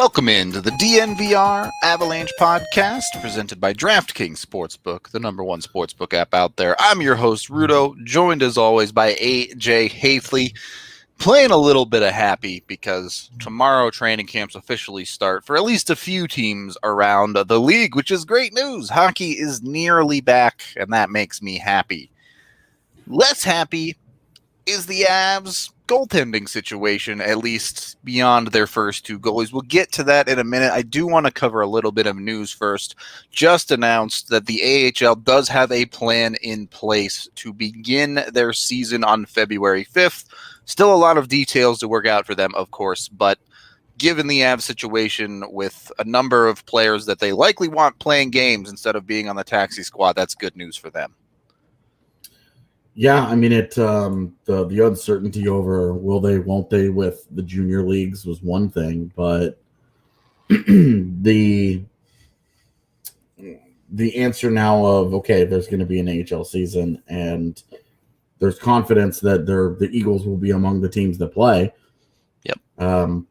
Welcome into the DNVR Avalanche podcast presented by DraftKings Sportsbook, the number one sportsbook app out there. I'm your host, Rudolph, joined as always by AJ Haefele. Playing a little bit of happy because tomorrow training camps officially start for at least a few teams around the league, which is great news. Hockey is nearly back, and that makes me happy. Less happy is the Avs goaltending situation, at least beyond their first two goalies. We'll get to that in a minute. I do want to cover a little bit of news first. Just announced that the AHL does have a plan in place to begin their season on February 5th. Still a lot of details to work out for them, of course, but given the Avs situation with a number of players that they likely want playing games instead of being on the taxi squad, that's good news for them. Yeah, I mean, the uncertainty over will they, won't they with the junior leagues was one thing, but the answer now of, okay, there's going to be an AHL season and there's confidence that the Eagles will be among the teams that play. Yep. I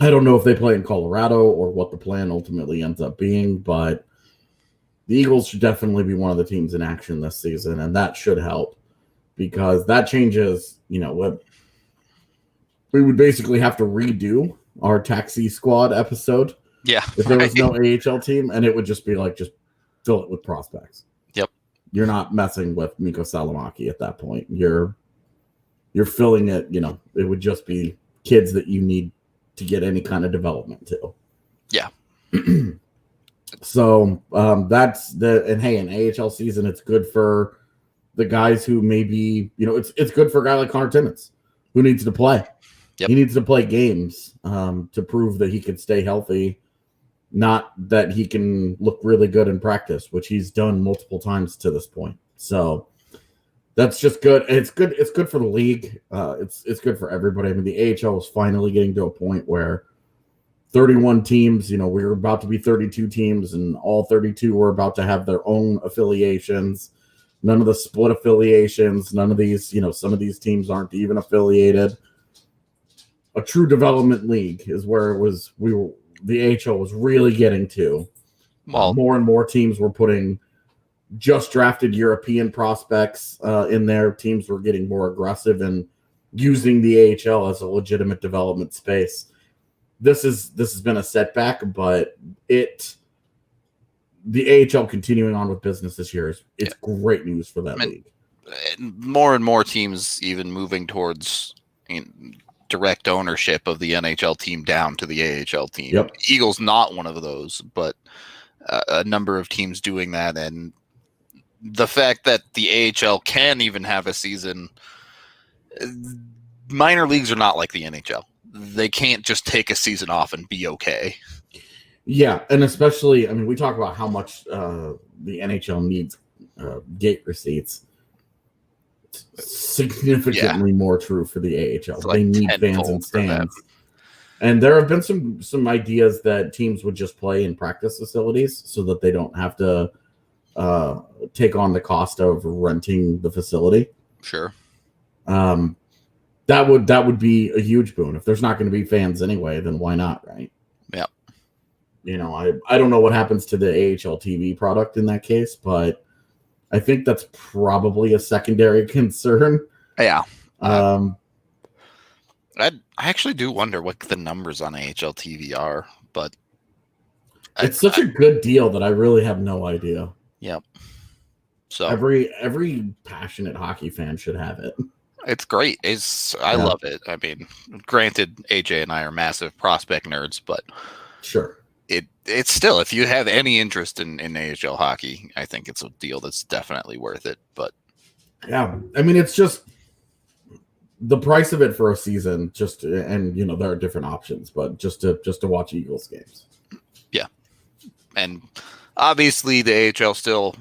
don't know if they play in Colorado or what the plan ultimately ends up being, but the Eagles should definitely be one of the teams in action this season, and that should help because that changes, what we would basically have to redo our taxi squad episode. Yeah. If there was no AHL team, and it would just be like, just fill it with prospects. Yep. You're not messing with Mikko Salamaki at that point. You're filling it, it would just be kids that you need to get any kind of development to. Yeah. So that's and hey, an AHL season, it's good for the guys who maybe, it's good for a guy like Connor Timmins who needs to play. Yep. He needs to play games to prove that he can stay healthy, not that he can look really good in practice, which he's done multiple times to this point. So that's just good. It's good. It's good for the league. It's good for everybody. I mean, the AHL is finally getting to a point where 31 teams, we were about to be 32 teams, and all 32 were about to have their own affiliations. None of the split affiliations, none of these, some of these teams aren't even affiliated. A true development league is where the AHL was really getting to. Well, more and more teams were putting just drafted European prospects in there. Teams were getting more aggressive and using the AHL as a legitimate development space. This has been a setback, but the AHL continuing on with business this year it's great news for that league. More and more teams even moving towards direct ownership of the NHL team down to the AHL team. Yep. Eagles not one of those, but a number of teams doing that, and the fact that the AHL can even have a season. Minor leagues are not like the NHL. They can't just take a season off and be okay. Yeah, and especially, we talk about how much the NHL needs gate receipts. It's significantly more true for the AHL. Like they need fans and stands. And there have been some ideas that teams would just play in practice facilities so that they don't have to take on the cost of renting the facility. Sure. That would be a huge boon. If there's not going to be fans anyway, then why not, right? Yeah. I don't know what happens to the AHL TV product in that case, but I think that's probably a secondary concern. Yeah. I actually do wonder what the numbers on AHL TV are, but it's such a good deal that I really have no idea. Yep. So every passionate hockey fan should have it. It's great. I love it. Granted, AJ and I are massive prospect nerds, but sure, it's still, if you have any interest in AHL hockey, I think it's a deal that's definitely worth it. But yeah, it's just the price of it for a season. And there are different options, but just to watch Eagles games. Yeah, and obviously the AHL still,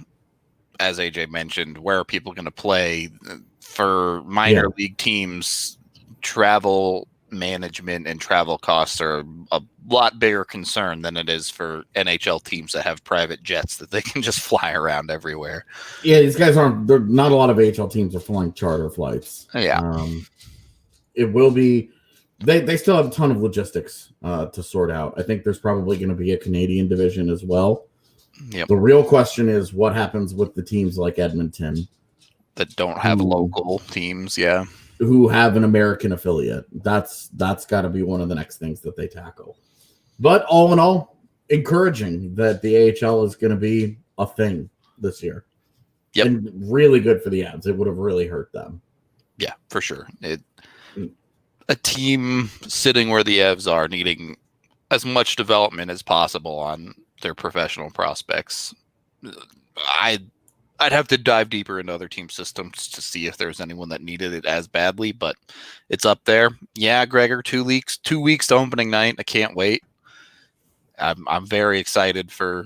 as AJ mentioned, where are people going to play? For minor league teams, travel management and travel costs are a lot bigger concern than it is for NHL teams that have private jets that they can just fly around everywhere. Yeah, these guys not a lot of AHL teams are flying charter flights. Yeah. It will be They still have a ton of logistics to sort out. I think there's probably going to be a Canadian division as well. Yep. The real question is what happens with the teams like Edmonton that don't have local teams, who have an American affiliate. That's got to be one of the next things that they tackle. But all in all, encouraging that the AHL is going to be a thing this year. Yep. And really good for the Avs. It would have really hurt them. Yeah, for sure. A team sitting where the Avs are needing as much development as possible on their professional prospects. I'd have to dive deeper into other team systems to see if there's anyone that needed it as badly, but it's up there. Yeah, Gregor, 2 weeks to opening night. I can't wait. I'm very excited for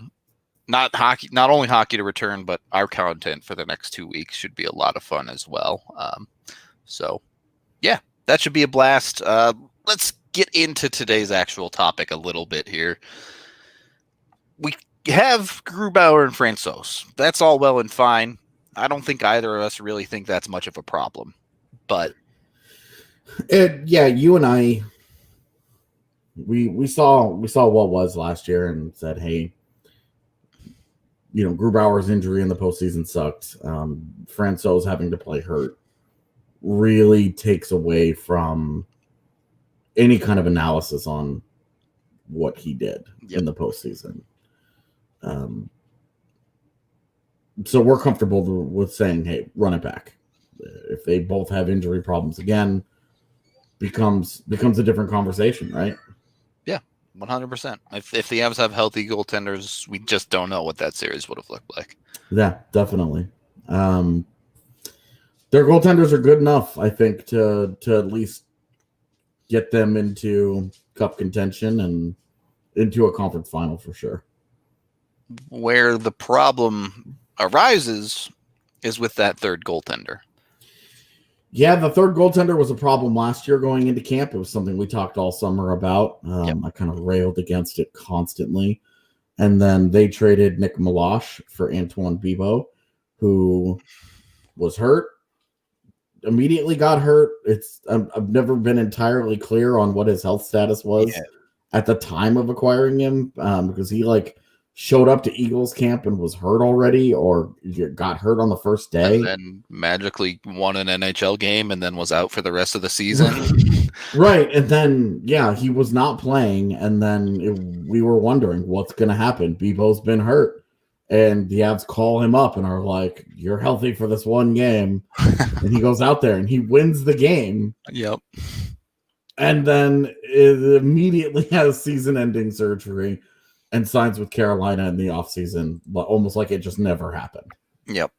not only hockey to return, but our content for the next 2 weeks should be a lot of fun as well. So yeah, that should be a blast. Let's get into today's actual topic a little bit here. We have Grubauer and Francouz. That's all well and fine. I don't think either of us really think that's much of a problem. But you and I, we saw what was last year and said, hey, Grubauer's injury in the postseason sucked. Francouz having to play hurt really takes away from any kind of analysis on what he did in the postseason. So we're comfortable with saying, hey, run it back. If they both have injury problems again, becomes a different conversation, right? Yeah, 100%. If the Avs have healthy goaltenders, we just don't know what that series would have looked like. Yeah, definitely. Their goaltenders are good enough, I think, to at least get them into cup contention and into a conference final for sure. Where the problem arises is with that third goaltender. Yeah, the third goaltender was a problem last year going into camp. It was something we talked all summer about. I kind of railed against it constantly. And then they traded Nick Milosh for Antoine Bibeau, who was hurt, immediately got hurt. I've never been entirely clear on what his health status was at the time of acquiring him, because he showed up to Eagles camp and was hurt already, or got hurt on the first day. And then magically won an NHL game and then was out for the rest of the season. Right. And then, he was not playing. And then we were wondering what's going to happen. Bibeau's been hurt. And the Avs call him up and are like, you're healthy for this one game. And he goes out there and he wins the game. Yep. And then it immediately has season-ending surgery and signs with Carolina in the offseason, almost like it just never happened. Yep.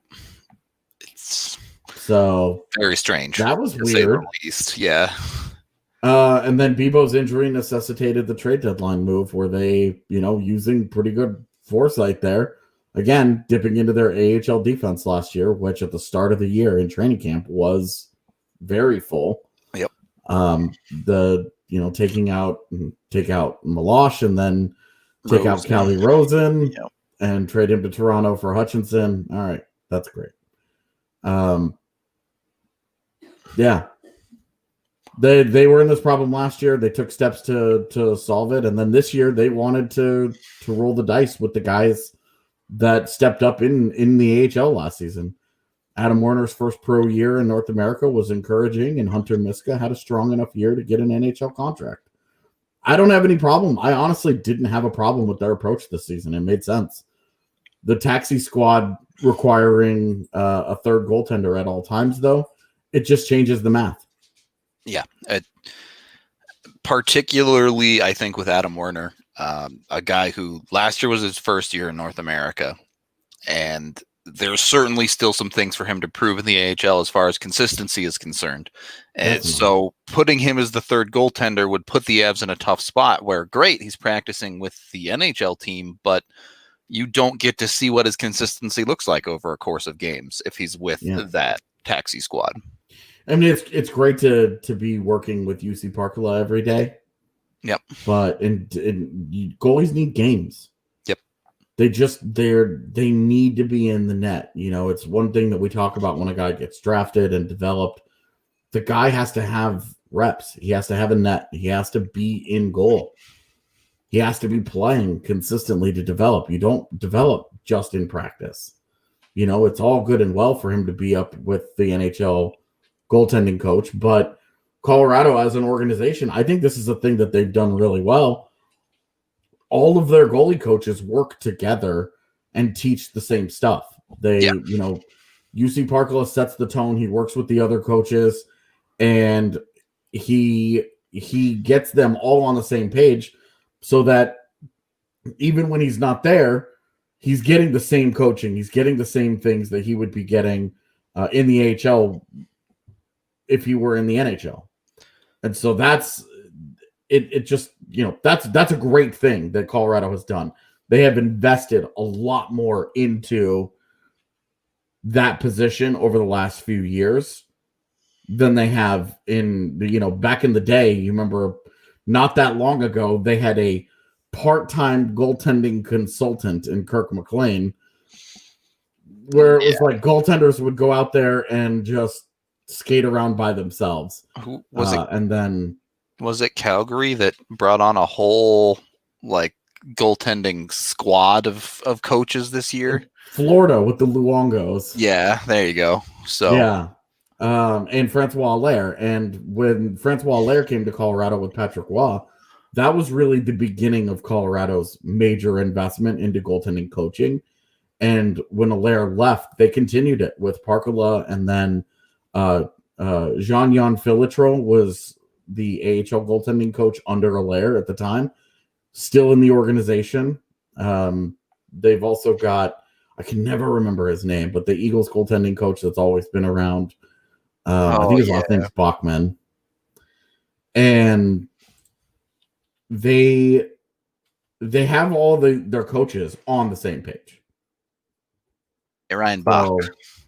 It's so very strange. That was weird. Least. Yeah. And then Bibeau's injury necessitated the trade deadline move where they, using pretty good foresight there, again, dipping into their AHL defense last year, which at the start of the year in training camp was very full. Yep. Take out Milosh and then take out Callie Rosen and trade him to Toronto for Hutchinson. All right. That's great. They were in this problem last year. They took steps to solve it. And then this year they wanted to roll the dice with the guys that stepped up in the AHL last season. Adam Werner's first pro year in North America was encouraging, and Hunter Miska had a strong enough year to get an NHL contract. I don't have any problem. I honestly didn't have a problem with their approach this season. It made sense. The taxi squad requiring a third goaltender at all times, though, it just changes the math. Yeah. Particularly, I think, with Adam Werner, a guy who last year was his first year in North America, and there's certainly still some things for him to prove in the AHL as far as consistency is concerned. And so putting him as the third goaltender would put the Avs in a tough spot where, great, he's practicing with the NHL team, but you don't get to see what his consistency looks like over a course of games if he's with that taxi squad. I mean, it's great to be working with UC Parkula every day. Yep. But goalies need games. They need to be in the net. It's one thing that we talk about when a guy gets drafted and developed. The guy has to have reps. He has to have a net. He has to be in goal. He has to be playing consistently to develop. You don't develop just in practice. You know, it's all good and well for him to be up with the NHL goaltending coach, but Colorado as an organization, I think this is a thing that they've done really well. All of their goalie coaches work together and teach the same stuff. They, you know, UC Parkla sets the tone. He works with the other coaches, and he gets them all on the same page so that even when he's not there, he's getting the same coaching. He's getting the same things that he would be getting in the AHL if he were in the NHL. And so that's it. It just, you know, that's a great thing that Colorado has done. They have invested a lot more into that position over the last few years than they have in the, you know, back in the day. You remember not that long ago, they had a part-time goaltending consultant in Kirk McLean, where it was like goaltenders would go out there and just skate around by themselves. Who was it? And then was it Calgary that brought on a whole like goaltending squad of coaches this year? Florida with the Luongos. Yeah, there you go. So yeah. And Francois Allaire. And when Francois Allaire came to Colorado with Patrick Roy, that was really the beginning of Colorado's major investment into goaltending coaching. And when Allaire left, they continued it with Parkala, and then Jean-Jan Filitro was the AHL goaltending coach under Allaire at the time, still in the organization. They've also got, I can never remember his name, but the Eagles goaltending coach that's always been around. I think his last name's Bachman. And they have all their coaches on the same page. Ryan Bach.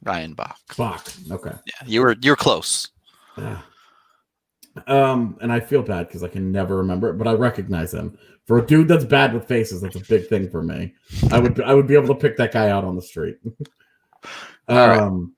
Ryan Bach. Bach. Okay. Yeah, you're close. And I feel bad because I can never remember it, but I recognize him. For a dude that's bad with faces, that's a big thing for me. I would be able to pick that guy out on the street. So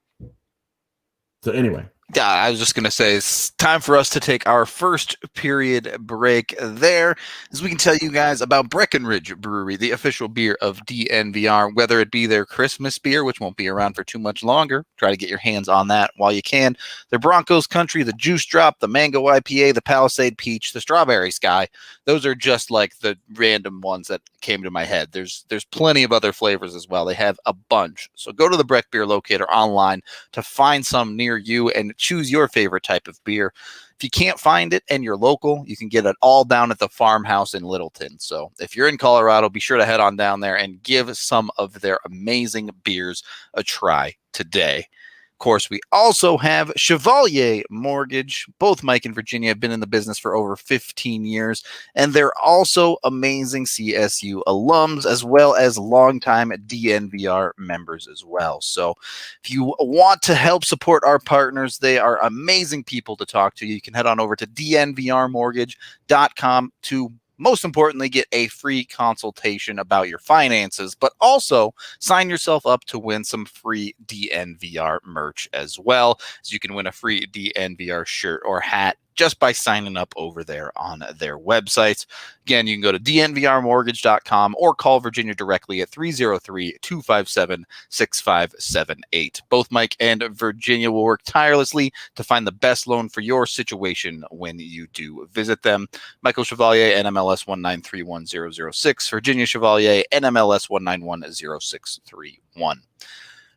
anyway. Yeah, I was just going to say it's time for us to take our first period break there, as we can tell you guys about Breckenridge Brewery, the official beer of DNVR, whether it be their Christmas beer, which won't be around for too much longer. Try to get your hands on that while you can. Their Broncos Country, the Juice Drop, the Mango IPA, the Palisade Peach, the Strawberry Sky. Those are just like the random ones that came to my head. There's plenty of other flavors as well. They have a bunch. So go to the Breck Beer Locator online to find some near you and choose your favorite type of beer. If you can't find it and you're local, you can get it all down at the farmhouse in Littleton. So if you're in Colorado, be sure to head on down there and give some of their amazing beers a try today. Of course, we also have Chevalier Mortgage. Both Mike and Virginia have been in the business for over 15 years, and they're also amazing CSU alums as well as longtime DNVR members as well. So if you want to help support our partners, they are amazing people to talk to. You can head on over to dnvrmortgage.com to most importantly, get a free consultation about your finances, but also sign yourself up to win some free DNVR merch as well, as you can win a free DNVR shirt or hat just by signing up over there on their websites. Again, you can go to dnvrmortgage.com or call Virginia directly at 303-257-6578. Both Mike and Virginia will work tirelessly to find the best loan for your situation when you do visit them. Michael Chevalier, NMLS 1931006. Virginia Chevalier, NMLS 1910631.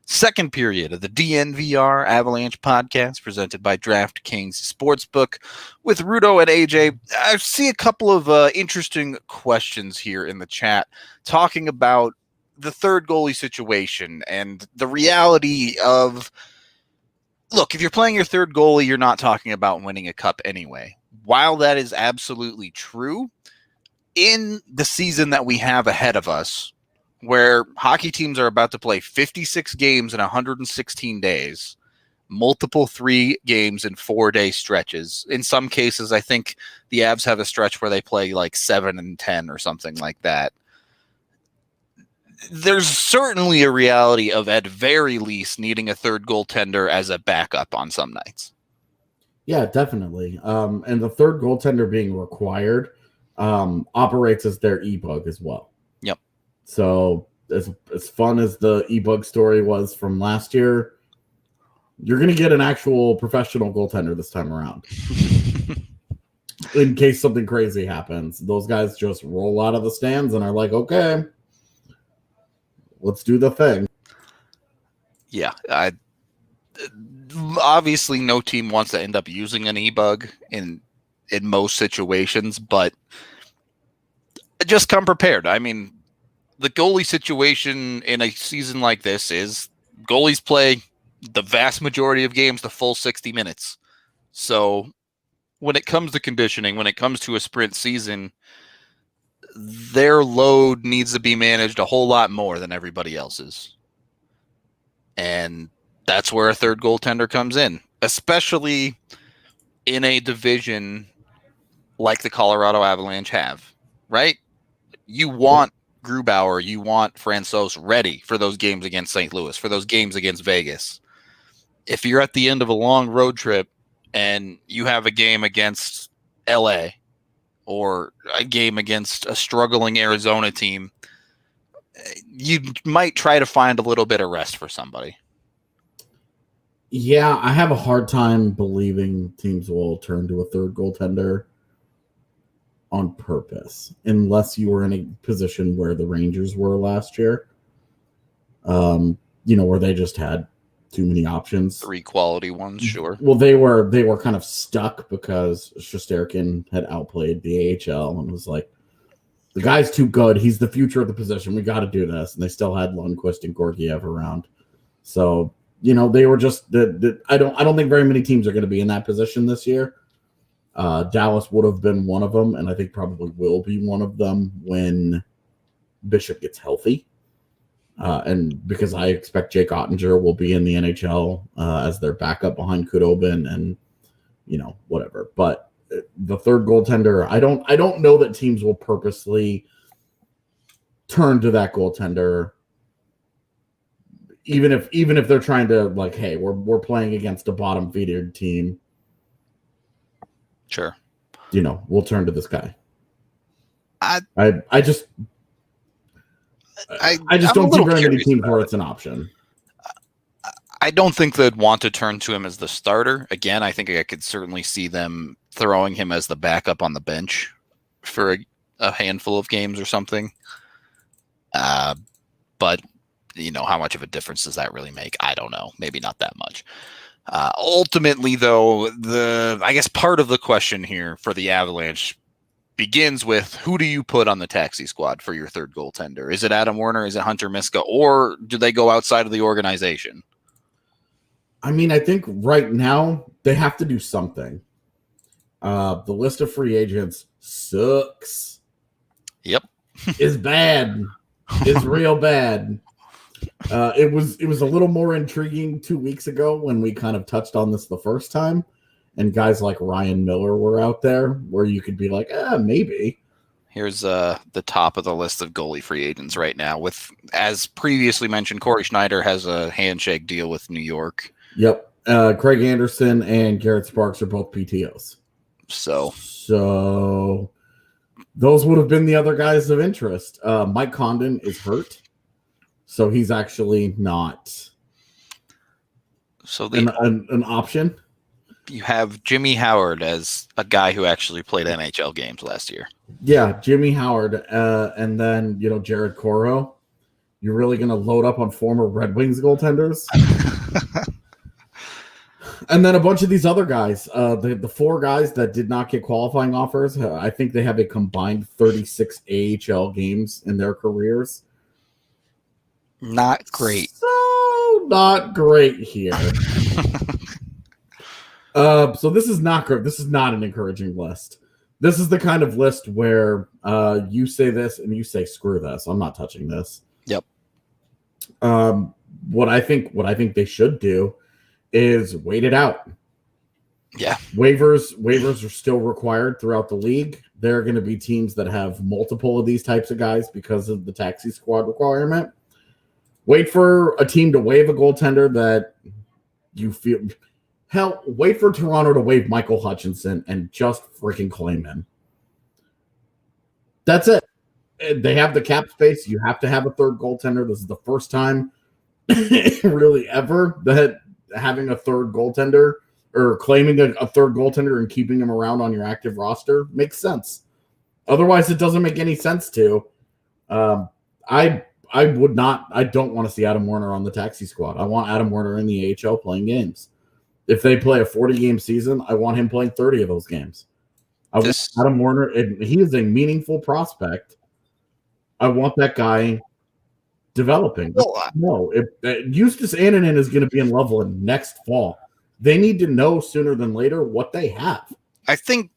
Second period of the DNVR Avalanche podcast presented by DraftKings Sportsbook with Rudo and AJ. I see a couple of interesting questions here in the chat talking about the third goalie situation and the reality of, look, if you're playing your third goalie, you're not talking about winning a cup anyway. While that is absolutely true, in the season that we have ahead of us, where hockey teams are about to play 56 games in 116 days, multiple 3 games in 4-day stretches. In some cases, I think the Avs have a stretch where they play like 7 and 10 or something like that. There's certainly a reality of, at very least, needing a third goaltender as a backup on some nights. Yeah, definitely. And the third goaltender being required operates as their e-bug as well. Yep. So as fun as the e-bug story was from last year, you're going to get an actual professional goaltender this time around. In case something crazy happens, those guys just roll out of the stands and are like, okay, let's do the thing. Yeah, obviously no team wants to end up using an e-bug in most situations, but just come prepared. I mean, the goalie situation in a season like this is goalies play the vast majority of games the full 60 minutes. So when it comes to conditioning, when it comes to a sprint season, their load needs to be managed a whole lot more than everybody else's. And that's where a third goaltender comes in, especially in a division like the Colorado Avalanche have, right? You want Grubauer, you want Francouz ready for those games against St. Louis, for those games against Vegas. If you're at the end of a long road trip and you have a game against LA or a game against a struggling Arizona team, you might try to find a little bit of rest for somebody. Yeah, I have a hard time believing teams will turn to a third goaltender on purpose, unless you were in a position where the Rangers were last year, where they just had too many options. 3 quality ones, sure. Well, they were kind of stuck because Shesterkin had outplayed the AHL and was like, the guy's too good. He's the future of the position. We got to do this. And they still had Lundqvist and Georgiev around. So, they were just I don't think very many teams are going to be in that position this year. Dallas would have been one of them, and I think probably will be one of them when Bishop gets healthy. And because I expect Jake Ottinger will be in the NHL as their backup behind Khudobin and, whatever. But the third goaltender, I don't know that teams will purposely turn to that goaltender, even if they're trying to, like, hey, we're playing against a bottom feeder team. Sure. We'll turn to this guy. I just don't see very many teams where it's an option. I don't think they'd want to turn to him as the starter. Again, I think I could certainly see them throwing him as the backup on the bench for a handful of games or something. But, how much of a difference does that really make? I don't know. Maybe not that much. Ultimately, though, I guess part of the question here for the Avalanche begins with, who do you put on the taxi squad for your third goaltender? Is it Adam Werner? Is it Hunter Miska? Or do they go outside of the organization? I mean, I think right now they have to do something. The list of free agents sucks. Yep. It's bad. It's real bad. It was a little more intriguing 2 weeks ago when we kind of touched on this the first time, and guys like Ryan Miller were out there where you could be like, maybe. Here's the top of the list of goalie free agents right now with, as previously mentioned, Corey Schneider has a handshake deal with New York. Yep. Craig Anderson and Garrett Sparks are both PTOs. So those would have been the other guys of interest. Mike Condon is hurt. So he's actually not an option. You have Jimmy Howard as a guy who actually played NHL games last year. Yeah, Jimmy Howard. And then, Jared Coro. You're really going to load up on former Red Wings goaltenders? And then a bunch of these other guys. The 4 guys that did not get qualifying offers, I think they have a combined 36 AHL games in their careers. Not great. So not great here. So this is not great. This is not an encouraging list. This is the kind of list where you say this and you say, screw this. I'm not touching this. Yep. What I think they should do is wait it out. Yeah. Waivers are still required throughout the league. There are going to be teams that have multiple of these types of guys because of the taxi squad requirement. Wait for a team to waive a goaltender that you feel Hell, wait for Toronto to waive Michael Hutchinson and just freaking claim him. That's it. They have the cap space. You have to have a third goaltender. This is the first time really ever that having a third goaltender or claiming a third goaltender and keeping him around on your active roster makes sense. Otherwise, it doesn't make any sense to. I don't want to see Adam Werner on the taxi squad. I want Adam Werner in the AHL playing games. If they play a 40-game season, I want him playing 30 of those games. I want Adam Werner. He is a meaningful prospect. I want that guy developing. No, Justus Annunen is going to be in Loveland next fall. They need to know sooner than later what they have. I think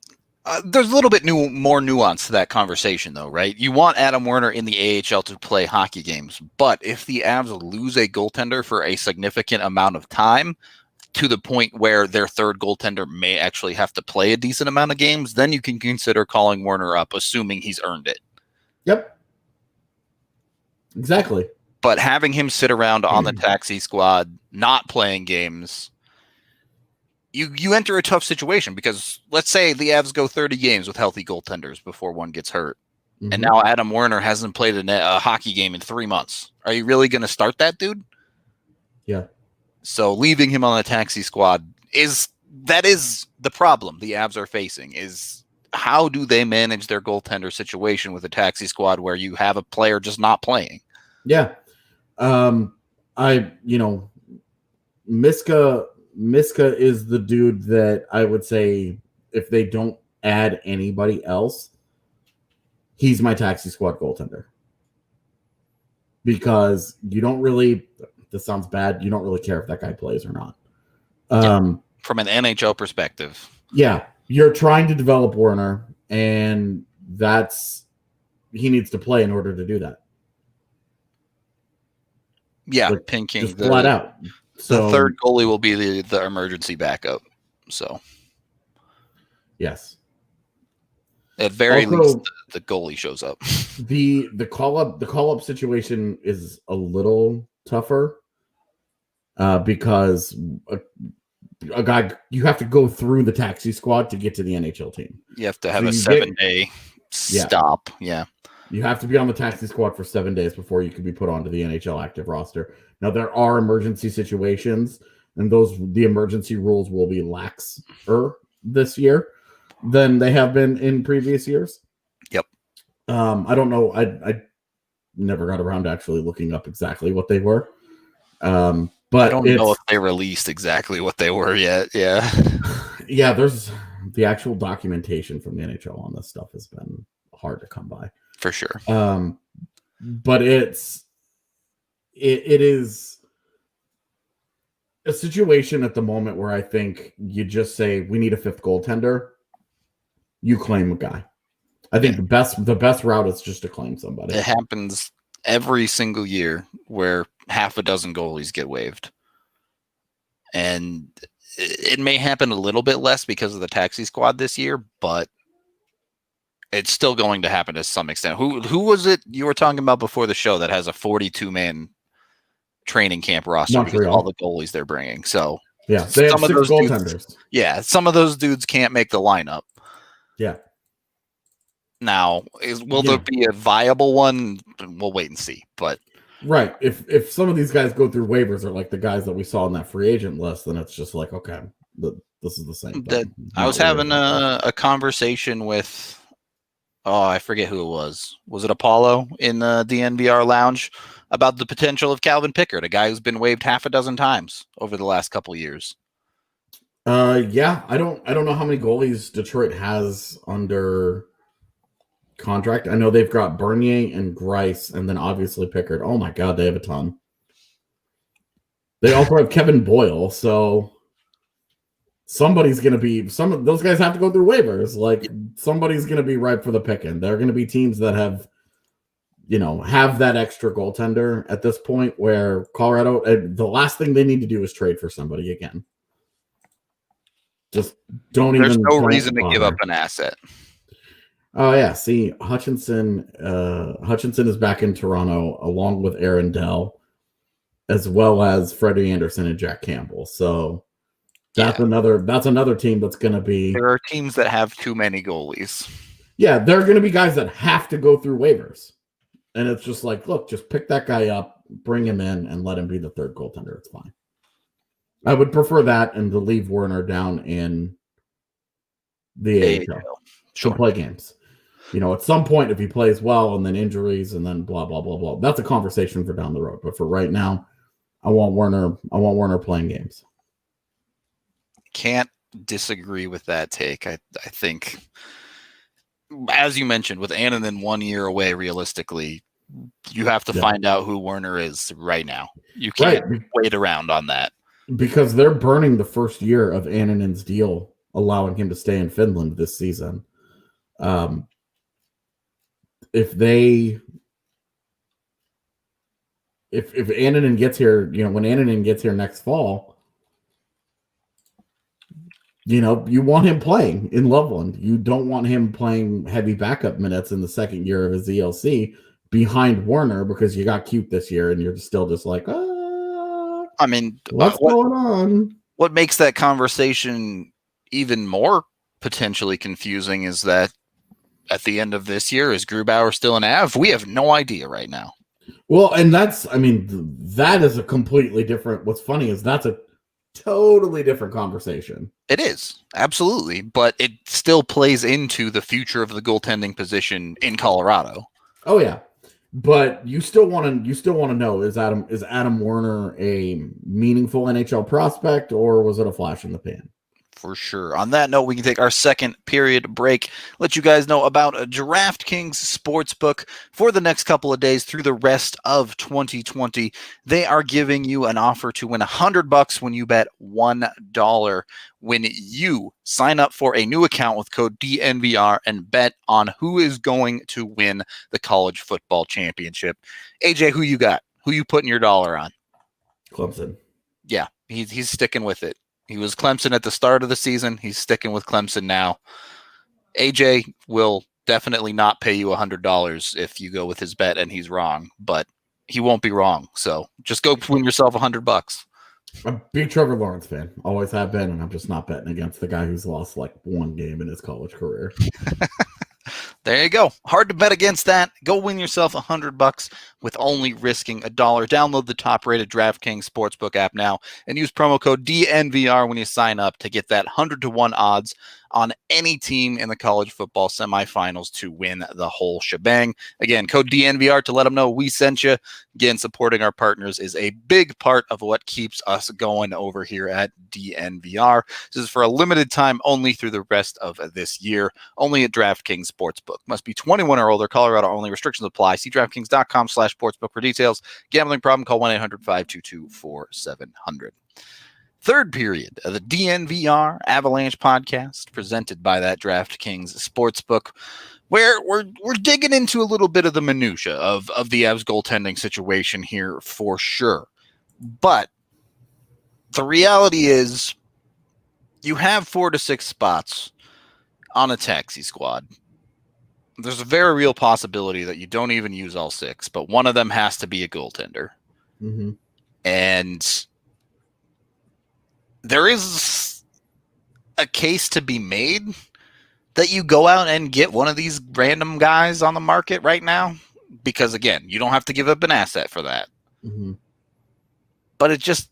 there's a little bit more nuance to that conversation, though, right? You want Adam Werner in the AHL to play hockey games, but if the Avs lose a goaltender for a significant amount of time, to the point where their third goaltender may actually have to play a decent amount of games, then you can consider calling Werner up, assuming he's earned it. Yep. Exactly. But having him sit around on the taxi squad, not playing games, you enter a tough situation because let's say the Avs go 30 games with healthy goaltenders before one gets hurt. Mm-hmm. And now Adam Werner hasn't played a hockey game in 3 months. Are you really going to start that dude? Yeah. So leaving him on the taxi squad is the problem the Avs are facing is how do they manage their goaltender situation with a taxi squad where you have a player just not playing? Yeah. Miska is the dude that I would say if they don't add anybody else, he's my taxi squad goaltender. Because you don't really, this sounds bad, you don't really care if that guy plays or not. From an NHL perspective. Yeah. You're trying to develop Werner, and he needs to play in order to do that. Yeah, pinking just flat out. So the third goalie will be the emergency backup. So yes. At very least the goalie shows up. The call up situation is a little tougher because a guy, you have to go through the taxi squad to get to the NHL team. You have to have a 7-day stop. Yeah. You have to be on the taxi squad for 7 days before you can be put onto the NHL active roster. Now, there are emergency situations, and the emergency rules will be laxer this year than they have been in previous years. Yep. I don't know. I never got around to actually looking up exactly what they were. But I don't know if they released exactly what they were yet. Yeah. Yeah, there's the actual documentation from the NHL on this stuff has been hard to come by. For sure. But it is a situation at the moment where I think you just say we need a fifth goaltender. You claim a guy. I think the best route is just to claim somebody. It happens every single year where half a dozen goalies get waived. And it may happen a little bit less because of the taxi squad this year, but it's still going to happen to some extent. Who was it you were talking about before the show that has a 42-man training camp roster because of all the goalies they're bringing? So yeah, they have 6 goaltenders. Some of those dudes can't make the lineup. Yeah. Now, will there be a viable one? We'll wait and see. But right, if some of these guys go through waivers or like the guys that we saw on that free agent list, then it's just like, okay, this is the same thing. I was having a conversation with, I forget who it was. Was it Apollo in the DNVR lounge about the potential of Calvin Pickard, a guy who's been waived half a dozen times over the last couple of years? Yeah, I don't know how many goalies Detroit has under contract. I know they've got Bernier and Grice, and then obviously Pickard. Oh my God, they have a ton. They also have Kevin Boyle, so somebody's going to be. Some of those guys have to go through waivers. Like somebody's going to be ripe for the picking. There are going to be teams that have that extra goaltender at this point. Where Colorado, the last thing they need to do is trade for somebody again. Just don't There's even. There's no reason to give up an asset. Oh yeah, see, Hutchinson is back in Toronto along with Aaron Dell, as well as Freddie Anderson and Jack Campbell. So That's another team that's going to be. There are teams that have too many goalies. Yeah, there are going to be guys that have to go through waivers. And it's just like, look, just pick that guy up, bring him in, and let him be the third goaltender. It's fine. I would prefer that and to leave Werner down in the AHL. Sure. To play games. At some point, if he plays well and then injuries and then blah, blah, blah, blah, that's a conversation for down the road. But for right now, I want Werner playing games. Can't disagree with that take. I think, as you mentioned, with Annunen 1 year away, realistically, you have to find out who Werner is right now. You can't wait around on that. Because they're burning the first year of Annunen's deal, allowing him to stay in Finland this season. If Annunen gets here, when Annunen gets here next fall, you want him playing in Loveland. You don't want him playing heavy backup minutes in the second year of his ELC behind Werner because you got cute this year and you're still just like, I mean, what's going on? What makes that conversation even more potentially confusing is that at the end of this year, is Grubauer still an Av? We have no idea right now. Well, and that is a completely different. What's funny is that's a totally different conversation. It is, absolutely, but it still plays into the future of the goaltending position in Colorado. Oh yeah, but you still want to know, is Adam Werner a meaningful NHL prospect, or was it a flash in the pan? For sure. On that note, we can take our second period break. Let you guys know about a DraftKings Sportsbook for the next couple of days through the rest of 2020. They are giving you an offer to win $100 when you bet $1 when you sign up for a new account with code DNVR and bet on who is going to win the college football championship. AJ, who you got? Who you putting your dollar on? Clemson. Yeah, he's sticking with it. He was Clemson at the start of the season. He's sticking with Clemson now. AJ will definitely not pay you $100 if you go with his bet and he's wrong, but he won't be wrong. So just go win yourself $100. I'm a big Trevor Lawrence fan. Always have been, and I'm just not betting against the guy who's lost like one game in his college career. There you go. Hard to bet against that. Go win yourself $100 with only risking $1. Download the top-rated DraftKings Sportsbook app now and use promo code DNVR when you sign up to get that 100-to-1 odds on any team in the college football semifinals to win the whole shebang. Again, code DNVR to let them know we sent you. Again, supporting our partners is a big part of what keeps us going over here at DNVR. This is for a limited time only through the rest of this year, only at DraftKings Sportsbook. Must be 21 or older, Colorado only. Restrictions apply. See DraftKings.com/sportsbook for details. Gambling problem, call 1-800-522-4700. Third period of the DNVR Avalanche podcast, presented by that DraftKings Sportsbook, where we're digging into a little bit of the minutia of the Avs goaltending situation here for sure. But the reality is you have 4 to 6 spots on a taxi squad. There's a very real possibility that you don't even use all 6, but one of them has to be a goaltender. Mm-hmm. And there is a case to be made that you go out and get one of these random guys on the market right now, because again, you don't have to give up an asset for that. Mm-hmm. But it just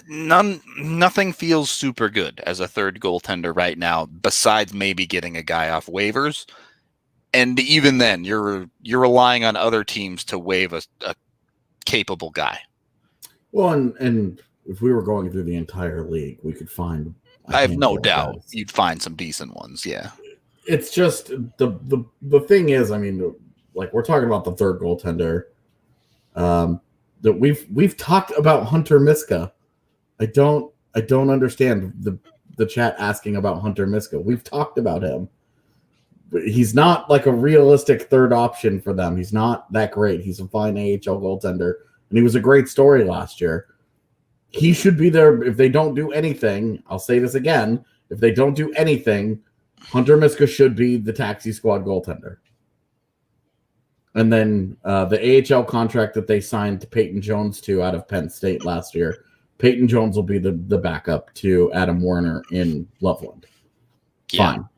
nothing feels super good as a third goaltender right now, besides maybe getting a guy off waivers. And even then, you're relying on other teams to waive a capable guy. Well, and if we were going through the entire league, we could find. I have no doubt you'd find some decent ones. Yeah, it's just the thing is, I mean, like we're talking about the third goaltender. That we've talked about Hunter Miska. I don't understand the chat asking about Hunter Miska. We've talked about him. But he's not like a realistic third option for them. He's not that great. He's a fine AHL goaltender, and he was a great story last year. He should be there if they don't do anything. I'll say this again. If they don't do anything, Hunter Miska should be the taxi squad goaltender. And then the AHL contract that they signed to Peyton Jones to out of Penn State last year Peyton Jones will be the backup to Adam Warner in Loveland. Yeah. Fine.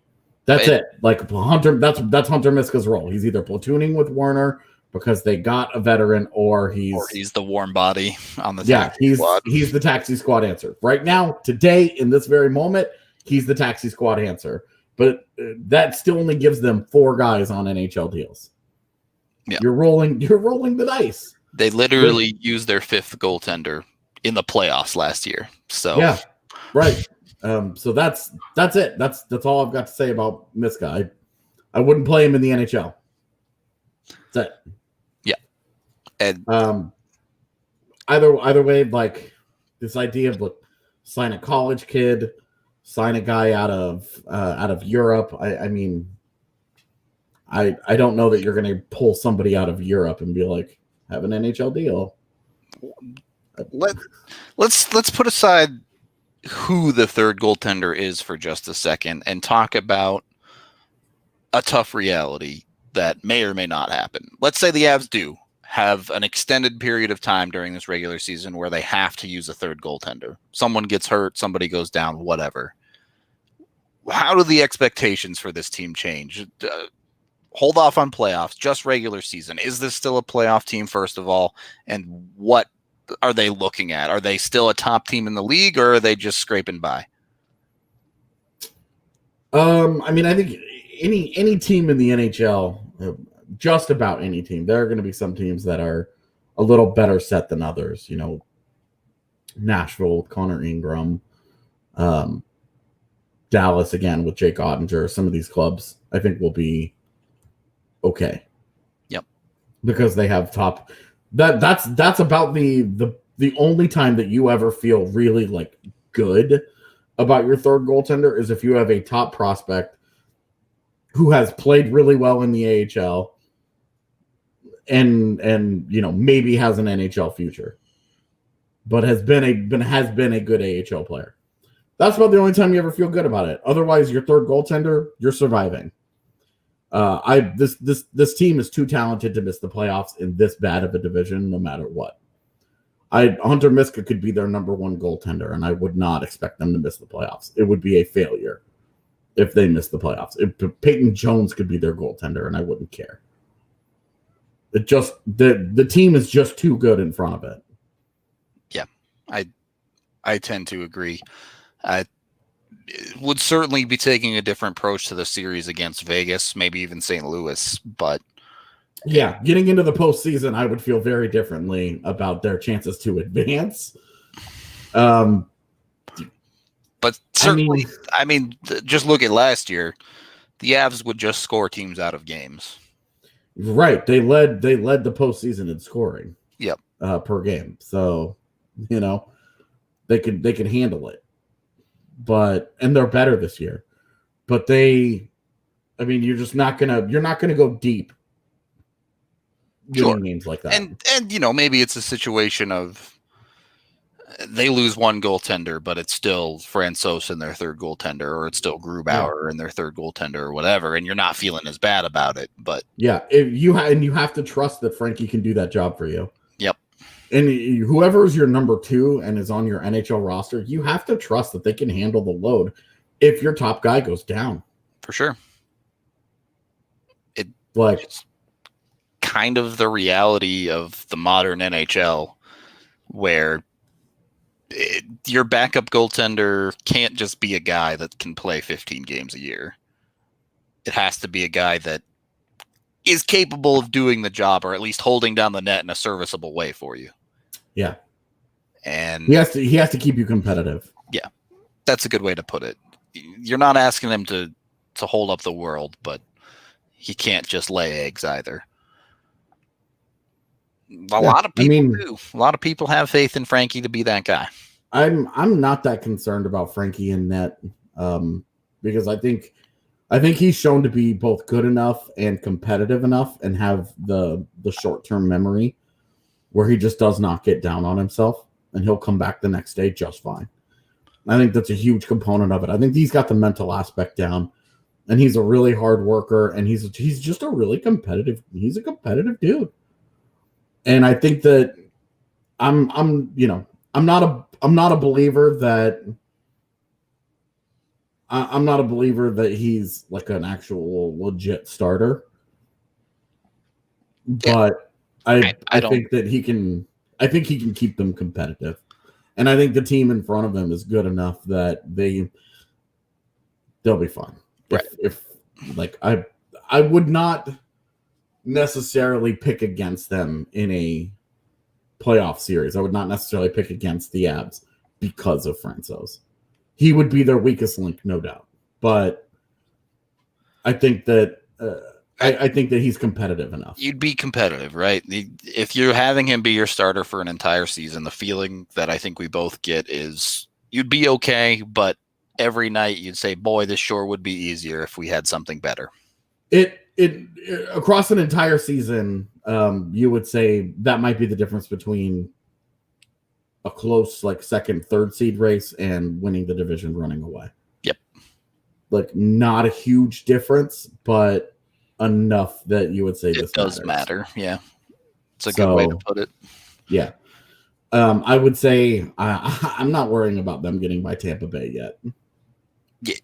That's it. Like Hunter, that's Hunter Miska's role. He's either platooning with Warner because they got a veteran, or he's the warm body on the taxi squad. He's the taxi squad answer. Right now, today, in this very moment, he's the taxi squad answer. But that still only gives them 4 guys on NHL deals. Yeah. You're rolling the dice. They literally used their 5th goaltender in the playoffs last year. So yeah, right. So that's it. That's all I've got to say about Miska. I wouldn't play him in the NHL. That's it. Yeah. And either way, like this idea of sign a college kid, sign a guy out of Europe. I mean, I don't know that you're going to pull somebody out of Europe and be like, have an NHL deal. Let's put aside who the 3rd goaltender is for just a second and talk about a tough reality that may or may not happen. Let's say the Avs do have an extended period of time during this regular season where they have to use a 3rd goaltender. Someone gets hurt, somebody goes down, whatever. How do the expectations for this team change? Hold off on playoffs, just regular season. Is this still a playoff team, first of all? And what are they looking at? Are they still a top team in the league, or are they just scraping by? I mean, I think any team in the NHL, just about any team, there are going to be some teams that are a little better set than others. You know, Nashville with Connor Ingram, Dallas again with Jake Ottinger. Some of these clubs, I think, will be okay. Yep, because they have top. That's about the only time that you ever feel really like good about your 3rd goaltender is if you have a top prospect who has played really well in the AHL and you know maybe has an NHL future, but has been a good AHL player. That's about the only time you ever feel good about it. Otherwise, your 3rd goaltender, you're surviving. This team is too talented to miss the playoffs in this bad of a division, no matter what. Hunter Miska could be their number 1 goaltender, and I would not expect them to miss the playoffs. It would be a failure if they miss the playoffs. Peyton Jones could be their goaltender, and I wouldn't care. It just the team is just too good in front of it. Yeah, I tend to agree. I would certainly be taking a different approach to the series against Vegas, maybe even St. Louis, but yeah, getting into the postseason, I would feel very differently about their chances to advance. But certainly, I mean, just look at last year. The Avs would just score teams out of games. Right, they led the postseason in scoring. Yep, per game. So, you know, they could handle it. And they're better this year. But you're not gonna go deep winning games like that. And you know, maybe it's a situation of they lose 1 goaltender, but it's still Francouz in their 3rd goaltender, or it's still Grubauer in their 3rd goaltender, or whatever, and you're not feeling as bad about it. But yeah, you have to trust that Frankie can do that job for you. Yep. And whoever is your number 2 and is on your NHL roster, you have to trust that they can handle the load if your top guy goes down. For sure. It's kind of the reality of the modern NHL, where your backup goaltender can't just be a guy that can play 15 games a year. It has to be a guy that is capable of doing the job, or at least holding down the net in a serviceable way for you. Yeah. And he has to keep you competitive. Yeah. That's a good way to put it. You're not asking him to hold up the world, but he can't just lay eggs either. A lot of people do. A lot of people have faith in Frankie to be that guy. I'm not that concerned about Frankie in net, because I think he's shown to be both good enough and competitive enough, and have the short-term memory where he just does not get down on himself, and he'll come back the next day just fine. I think that's a huge component of it. I think he's got the mental aspect down, and he's a really hard worker, and he's just a really competitive dude. And I think that I'm I'm not a believer that I'm not a believer that he's like an actual legit starter. But I think that he can keep them competitive. And I think the team in front of him is good enough that they'll be fine. Right. If like I would not necessarily pick against them in a playoff series. I would not necessarily pick against the Avs because of Francouz. He would be their weakest link, no doubt. But I think that I think that he's competitive enough. You'd be competitive, right? If you're having him be your starter for an entire season, the feeling that I think we both get is you'd be okay, but every night you'd say, boy, this sure would be easier if we had something better. It across an entire season, you would say that might be the difference between a close like second, third seed race and winning the division running away. Yep. Like not a huge difference, but enough that you would say it this does matters. matter. Yeah. It's a good way to put it. Yeah. I would say I'm not worrying about them getting by Tampa Bay yet. Yeah,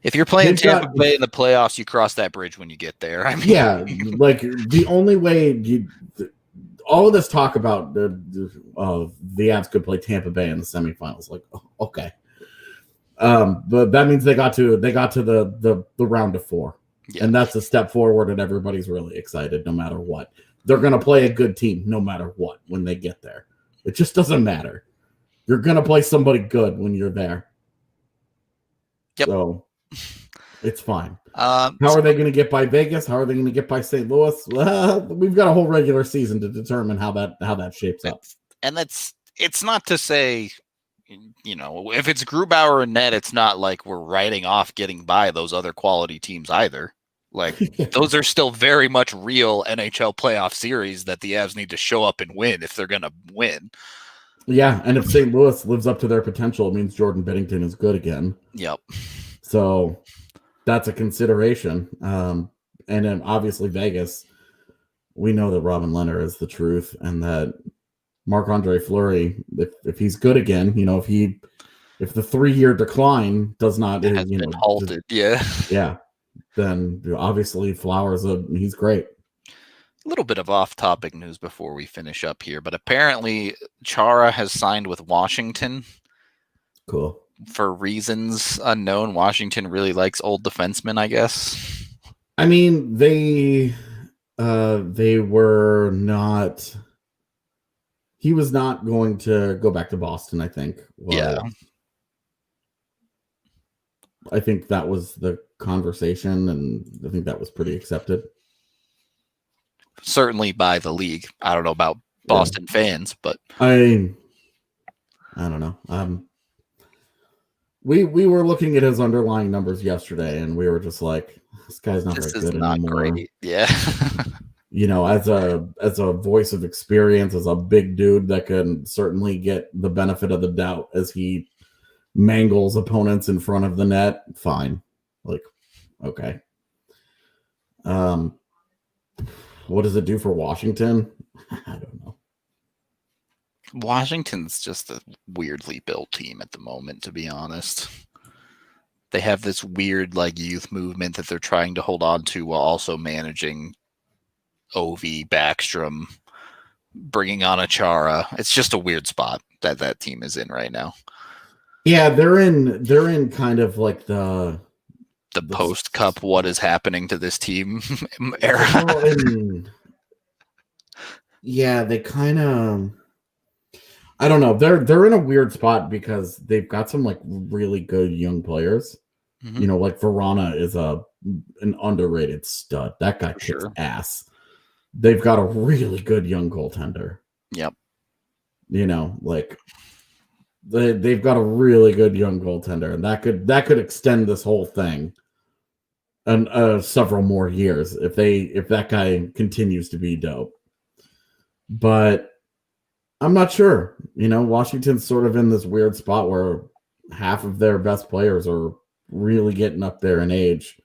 if you're playing Tampa Bay in the playoffs, you cross that bridge when you get there. I mean, yeah, like the only way all of this talk about the Avs could play Tampa Bay in the semifinals, like okay, but that means they got to the round of 4, and that's a step forward, and everybody's really excited. No matter what, they're gonna play a good team, no matter what. When they get there, it just doesn't matter. You're gonna play somebody good when you're there. Yep. So it's fine. How are they going to get by Vegas? How are they going to get by St. Louis? We've got a whole regular season to determine how that shapes up. And it's not to say, if it's Grubauer and Net, it's not like we're writing off getting by those other quality teams either. Like those are still very much real NHL playoff series that the Avs need to show up and win if they're going to win. Yeah, and if St. Louis lives up to their potential, it means Jordan Binnington is good again. Yep. So that's a consideration. And then obviously Vegas, we know that Robin Lehner is the truth, and that Marc-Andre Fleury, if he's good again, if the 3-year decline does not has been halted, yeah, then obviously Flowers, he's great. A little bit of off-topic news before we finish up here, but apparently Chara has signed with Washington. Cool. For reasons unknown. Washington really likes old defensemen, I guess. I mean, they were not. He was not going to go back to Boston, I think. Yeah. I think that was the conversation, and I think that was pretty accepted. Certainly by the league. I don't know about Boston fans, but I don't know. We were looking at his underlying numbers yesterday, and we were just like, this guy's not very good anymore. Great. Yeah. As a voice of experience, as a big dude that can certainly get the benefit of the doubt as he mangles opponents in front of the net, fine. Like, okay. What does it do for Washington? I don't know. Washington's just a weirdly built team at the moment, to be honest. They have this weird youth movement that they're trying to hold on to while also managing Ovi, Backstrom, bringing on a Chara. It's just a weird spot that team is in right now. Yeah, they're in kind of like the post-cup, what is happening to this team era. Yeah, they kind of, I don't know. They're in a weird spot because they've got some really good young players. Mm-hmm. Like Verona is an underrated stud. That guy kicks ass. They've got a really good young goaltender. Yep. They've got a really good young goaltender, and that could extend this whole thing and several more years if that guy continues to be dope. But I'm not sure. Washington's sort of in this weird spot where half of their best players are really getting up there in age.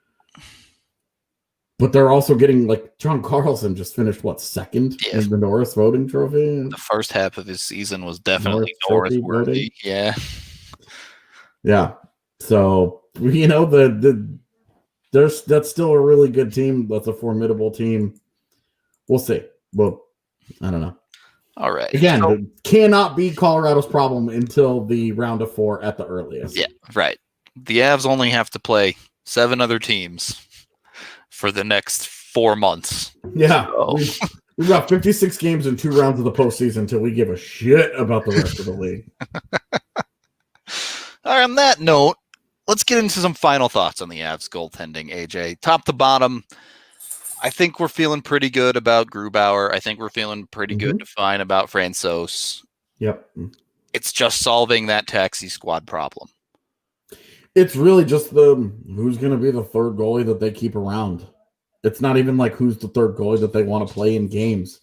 But they're also getting, like, John Carlson just finished, second in the Norris voting trophy? The first half of his season was definitely Norris worthy. Yeah. Yeah. So, that's still a really good team. That's a formidable team. We'll see. Well, I don't know. All right. Again, it cannot be Colorado's problem until the round of 4 at the earliest. Yeah, right. The Avs only have to play 7 other teams for the next 4 months. Yeah. So. We've got 56 games and 2 rounds of the postseason until we give a shit about the rest of the league. All right, on that note, let's get into some final thoughts on the Avs goaltending, AJ. Top to bottom, I think we're feeling pretty good about Grubauer. I think we're feeling pretty good to fine about Francouz. Yep. It's just solving that taxi squad problem. It's really just who's going to be the third goalie that they keep around. It's not even like who's the third goalie that they want to play in games.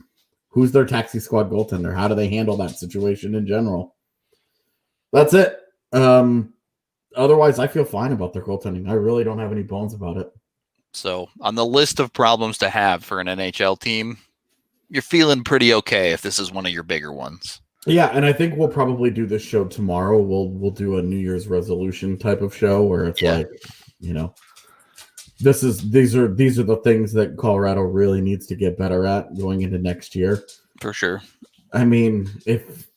Who's their taxi squad goaltender? How do they handle that situation in general? That's it. Otherwise, I feel fine about their goaltending. I really don't have any bones about it. So on the list of problems to have for an NHL team, you're feeling pretty okay if this is one of your bigger ones. Yeah, and I think we'll probably do this show tomorrow. We'll do a New Year's resolution type of show where it's like, these are the things that Colorado really needs to get better at going into next year. For sure. I mean, if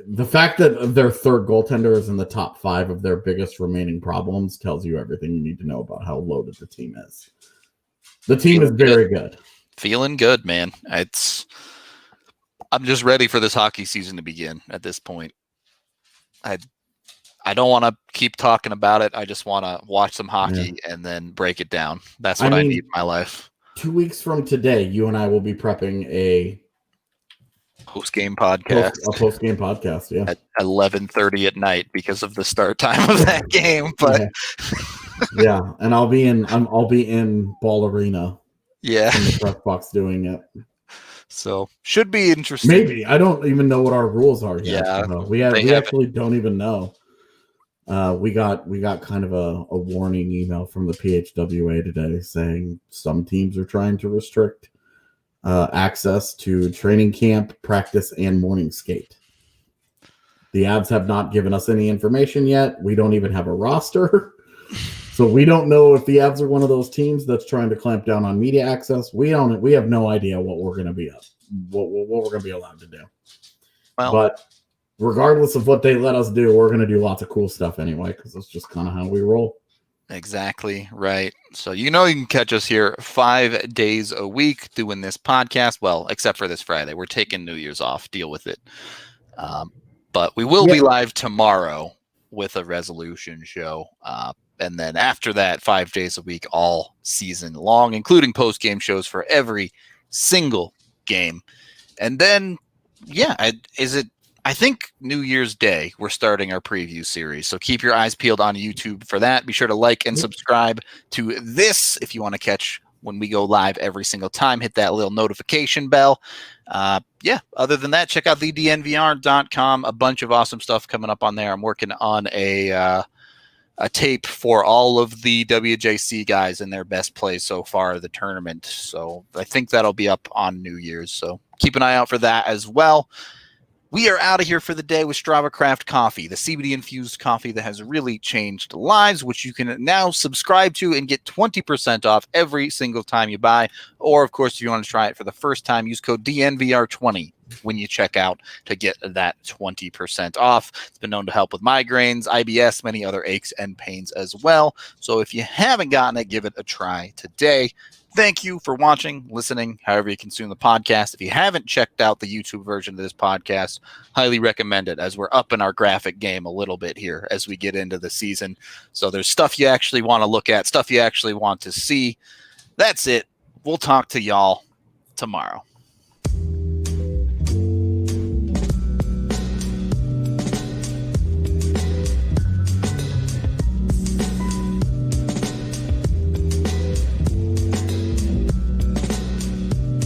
the fact that their third goaltender is in the top 5 of their biggest remaining problems tells you everything you need to know about how loaded the team is. The team is very good. Feeling good, man. I'm just ready for this hockey season to begin at this point. I don't want to keep talking about it. I just want to watch some hockey and then break it down. That's what I need in my life. 2 weeks from today, you and I will be prepping a post-game podcast. A post-game podcast, yeah. At 11:30 at night because of the start time of that game. But yeah, and I'll be in Ball Arena. Yeah. In the press box doing it. So should be interesting. Maybe. I don't even know what our rules are yet. Yeah. We actually don't even know. We got kind of a warning email from the PHWA today saying some teams are trying to restrict access to training camp, practice, and morning skate. The Avs have not given us any information yet. We don't even have a roster. So we don't know if the Avs are one of those teams that's trying to clamp down on media access. We have no idea what we're going to be what we're going to be allowed to do. Well, but regardless of what they let us do, we're going to do lots of cool stuff anyway, because that's just kind of how we roll. Exactly right. So you can catch us here 5 days a week doing this podcast. Well, except for this Friday. We're taking New Year's off. Deal with it. But we will be live tomorrow with a resolution show. And then after that, 5 days a week, all season long, including post-game shows for every single game. And then, I think New Year's Day, we're starting our preview series. So keep your eyes peeled on YouTube for that. Be sure to like and subscribe to this if you want to catch when we go live every single time. Hit that little notification bell. Other than that, check out thednvr.com. A bunch of awesome stuff coming up on there. I'm working on a tape for all of the WJC guys in their best plays so far of the tournament. So I think that'll be up on New Year's. So keep an eye out for that as well. We are out of here for the day with Strava Craft Coffee, the CBD-infused coffee that has really changed lives, which you can now subscribe to and get 20% off every single time you buy. Or, of course, if you want to try it for the first time, use code DNVR20 when you check out to get that 20% off. It's been known to help with migraines, IBS, many other aches and pains as well. So if you haven't gotten it, give it a try today. Thank you for watching, listening, however you consume the podcast. If you haven't checked out the YouTube version of this podcast, highly recommend it, as we're upping our graphic game a little bit here as we get into the season. So there's stuff you actually want to look at, stuff you actually want to see. That's it. We'll talk to y'all tomorrow.